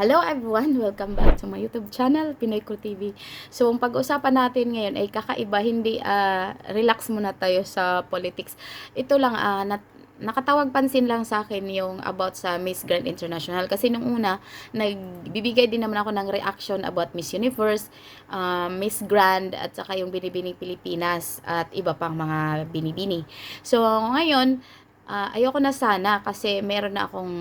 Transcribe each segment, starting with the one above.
Hello everyone! Welcome back to my YouTube channel, Pinoy Ko TV. So, ang pag-usapan natin ngayon ay kakaiba, hindi relax muna tayo sa politics. Ito lang, nakatawag pansin lang sa akin yung about sa Miss Grand International. Kasi nung una, nagbibigay din naman ako ng reaction about Miss Universe, Miss Grand, at saka yung Binibining Pilipinas, at iba pang mga binibini. So, ngayon, ayoko na sana kasi meron na akong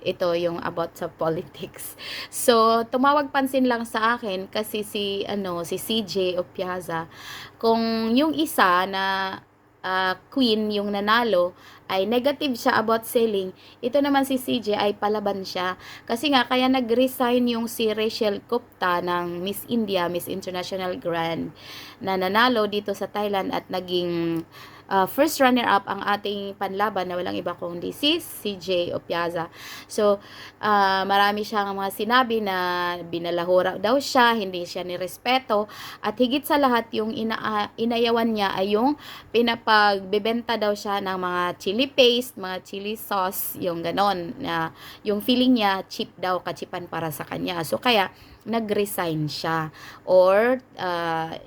ito yung about sa politics. So, tumawag pansin lang sa akin kasi si CJ Opiaza, kung yung isa na queen yung nanalo ay negative siya about selling, ito naman si CJ ay palaban siya. Kasi nga, kaya nag-resign yung si Rachel Gupta ng Miss India, Miss International Grand, na nanalo dito sa Thailand at naging first runner-up ang ating panlaban na walang iba kundi si CJ Opiaza. So, marami siyang mga sinabi na binalahura daw siya, hindi siya nirespeto, at higit sa lahat yung inayawan niya ay yung pinapagbebenta daw siya ng mga chili paste, mga chili sauce, yung ganon, na yung feeling niya cheap daw, kachipan para sa kanya. So, kaya nag-resign siya, or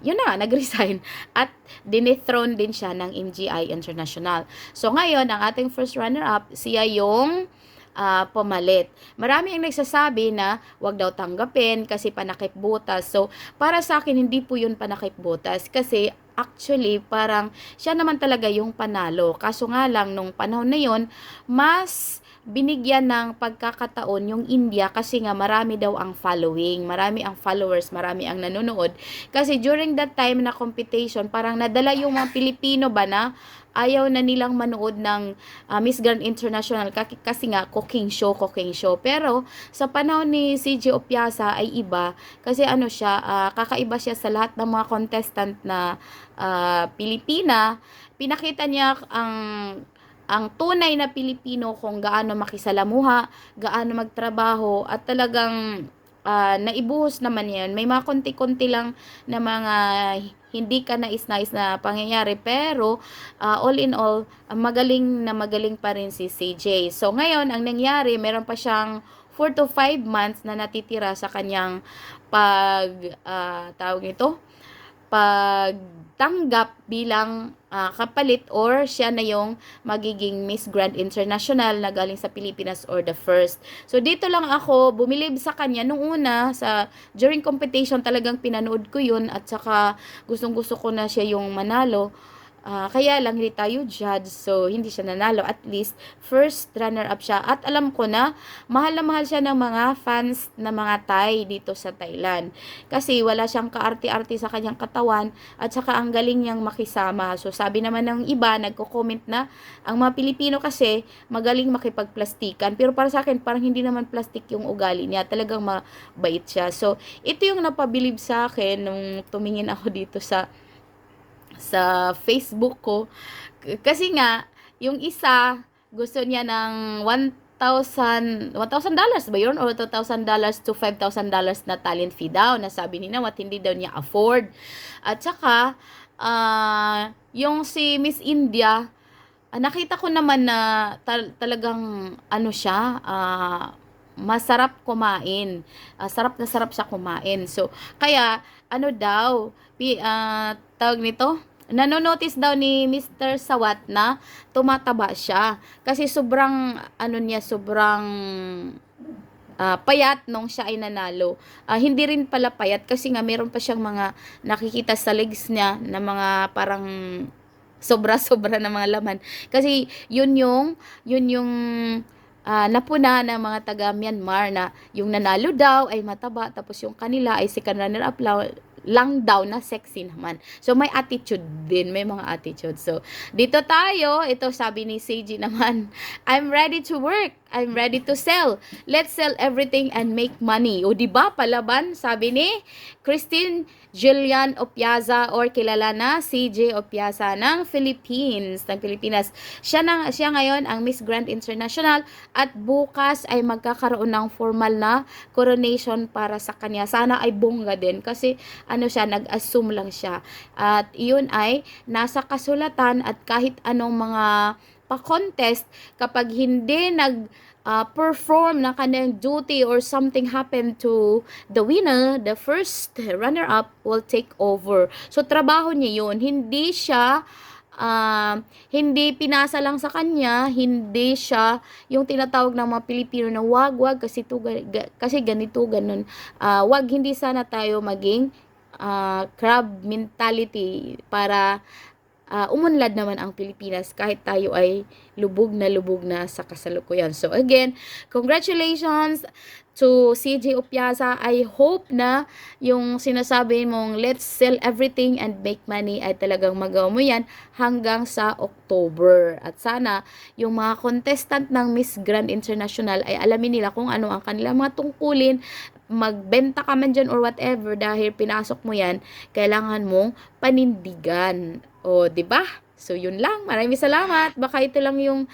yun na, nag-resign, at dinethrone din siya ng MGI International. So ngayon, ang ating first runner-up, siya yung pumalit. Marami ang nagsasabi na wag daw tanggapin kasi panakip butas. So, para sa akin, hindi po yun panakip butas kasi actually, parang siya naman talaga yung panalo. Kaso nga lang, nung panahon na yun, mas binigyan ng pagkakataon yung India kasi nga marami daw ang following, marami ang followers, marami ang nanonood. Kasi during that time na competition, parang nadala yung mga Pilipino ba na ayaw na nilang manood ng Miss Grand International kasi nga cooking show. Pero sa panahon ni CJ Opiasa ay iba kasi ano siya, kakaiba siya sa lahat ng mga contestant na Pilipina. Pinakita niya ang tunay na Pilipino kung gaano makisalamuha, gaano magtrabaho, at talagang naibuhos naman yan. May mga konti-konti lang na mga hindi ka nais-nais na pangyayari, pero all in all, magaling pa rin si CJ. So ngayon, ang nangyari, meron pa siyang 4 to 5 months na natitira sa kanyang tawag nito, pagtanggap bilang kapalit, or siya na yung magiging Miss Grand International na galing sa Pilipinas, or the first. So dito lang ako bumilib sa kanya nung una, during competition talagang pinanood ko yun, at saka gustong-gusto ko na siya yung manalo. Kaya lang hindi tayo judge, so hindi siya nanalo. At least first runner-up siya, at alam ko na mahal siya ng mga fans na mga Thai dito sa Thailand. Kasi wala siyang kaarte-arte sa kanyang katawan, at saka ang galing niyang makisama. So sabi naman ng iba, nagko-comment na ang mga Pilipino kasi magaling makipagplastikan. Pero para sa akin, parang hindi naman plastic yung ugali niya. Talagang mabait siya. So ito yung napabilib sa akin nung tumingin ako dito sa Facebook ko. Kasi nga, yung isa, gusto niya ng $1,000 ba yun? Or $2,000 to $5,000 na talent fee daw. Nasabi ni Nawat, hindi daw niya afford. At saka, yung si Miss India, nakita ko naman na talagang ano siya, masarap kumain. Sarap na sarap siya kumain. So, kaya, ano daw, tawag nito, nanonotice daw ni Mr. Sawat na tumataba siya. Kasi sobrang, sobrang payat nung siya ay nanalo. Hindi rin pala payat kasi nga meron pa siyang mga nakikita sa legs niya na mga parang sobra-sobra na mga laman. Kasi yun yung napuna ng mga taga Myanmar na yung nanalo daw ay mataba, tapos yung kanila ay second runner-up lang daw na sexy naman. So, may attitude din. May mga attitude. So, dito tayo. Ito sabi ni Seiji naman, I'm ready to work. I'm ready to sell. Let's sell everything and make money. O, diba? Palaban, sabi ni Christine Jillian Opiaza, or kilala na CJ Opiaza ng Pilipinas. Siya ngayon ang Miss Grand International, at bukas ay magkakaroon ng formal na coronation para sa kanya. Sana ay bongga din kasi nag-assume lang siya. At iyon ay nasa kasulatan, at kahit anong mga pa-contest kapag hindi perform na kanyang duty or something happened to the winner, the first runner-up will take over. So, trabaho niya yun. Hindi pinasa lang sa kanya, hindi siya yung tinatawag ng mga Pilipino na wag kasi ganito, ganun. Hindi sana tayo maging crab mentality para umunlad naman ang Pilipinas kahit tayo ay lubog na sa kasalukuyan. So again, congratulations to CJ Opiasa. I hope na yung sinasabi mong let's sell everything and make money ay talagang magawa mo yan hanggang sa October. At sana yung mga contestant ng Miss Grand International ay alamin nila kung ano ang kanilang mga tungkulin, magbenta ka man dyan or whatever, dahil pinasok mo yan, kailangan mong panindigan. O, di ba? So, yun lang. Maraming salamat. Baka ito lang yung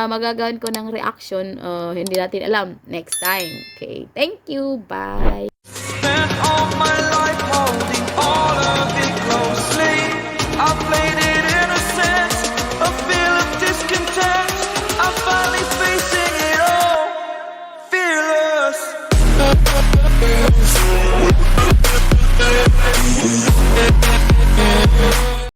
magagawan ko ng reaction. Hindi natin alam. Next time. Okay. Thank you. Bye.